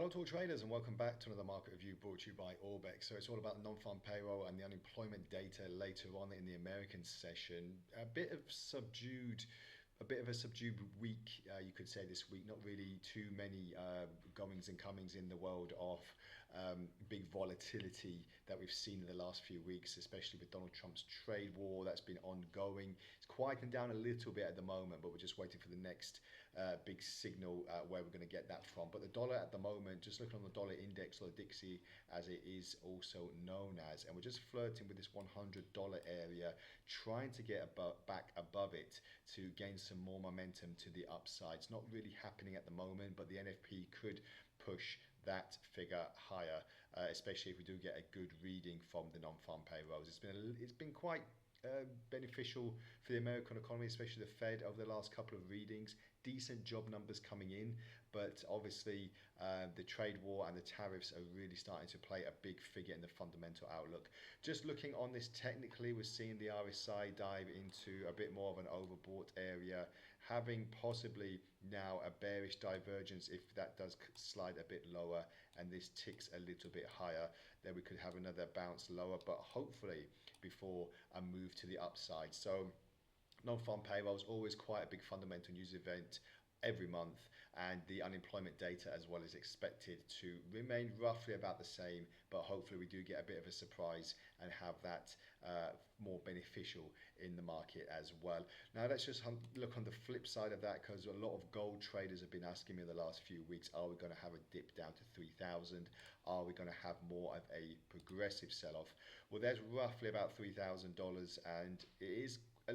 Hello to all traders and welcome back to another market review brought to you by Orbex. So it's all about the non-farm payroll and the unemployment data later on in the American session. A bit of a subdued week, you could say this week. Not really too many goings and comings in the world of big volatility that we've seen in the last few weeks, especially with Donald Trump's trade war that's been ongoing. It's quieting down a little bit at the moment, but we're just waiting for the next big signal where we're going to get that from. But the dollar at the moment, just looking on the dollar index, or the Dixie as it is also known as, and we're just flirting with this $100 area, trying to get back above it to gain some more momentum to the upside. It's not really happening at the moment, but the NFP could push that figure higher, especially if we do get a good reading from the non-farm payrolls. It's been quite beneficial for the American economy, especially the Fed, over the last couple of readings. Decent job numbers coming in, but obviously the trade war and the tariffs are really starting to play a big figure in the fundamental outlook. Just looking on this technically, we're seeing the RSI dive into a bit more of an overbought area, having possibly now a bearish divergence. If that does slide a bit lower and this ticks a little bit higher, then we could have another bounce lower, but hopefully before a move to the upside. So non-farm payroll is always quite a big fundamental news event every month, and the unemployment data as well is expected to remain roughly about the same, but hopefully we do get a bit of a surprise and have that more beneficial in the market as well. Now let's just look on the flip side of that, because a lot of gold traders have been asking me the last few weeks, are we going to have a dip down to 3,000? Are we going to have more of a progressive sell-off? Well, there's roughly about $3,000, and it is a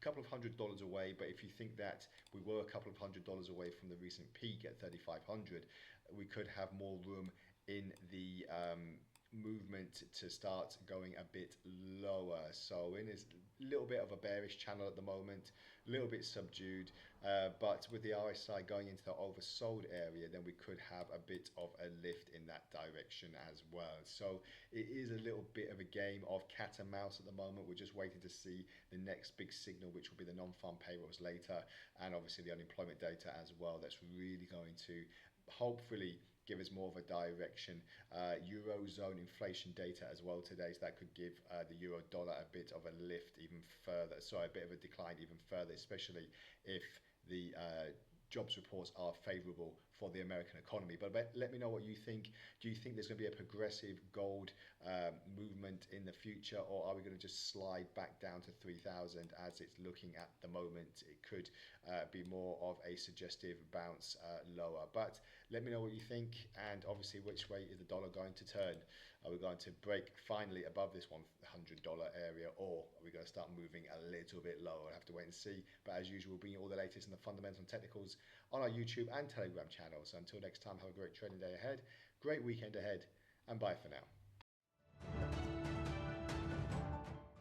couple of $100 away, but if you think that we were a couple of $100 away from the recent peak at 3,500, we could have more room in the movement to start going a bit lower. So in this little bit of a bearish channel at the moment, a little bit subdued, but with the RSI going into the oversold area, then we could have a bit of a lift in that direction as well. So it is a little bit of a game of cat and mouse at the moment. We're just waiting to see the next big signal, which will be the non-farm payrolls later, and obviously the unemployment data as well. That's really going to hopefully give us more of a direction. Eurozone inflation data as well today, so that could give the euro dollar a bit of a lift even further, so a bit of a decline even further, especially if the jobs reports are favorable for the American economy. But let me know what you think. Do you think there's going to be a progressive gold movement in the future, or are we going to just slide back down to 3,000 as it's looking at the moment? It could be more of a suggestive bounce lower. But let me know what you think, and obviously which way is the dollar going to turn? Are we going to break finally above this $100 area, or are we going to start moving a little bit lower? I'll have to wait and see. But as usual, we'll bring you all the latest in the fundamental and technicals on our YouTube and Telegram channels. So until next time, have a great trading day ahead, great weekend ahead, and bye for now.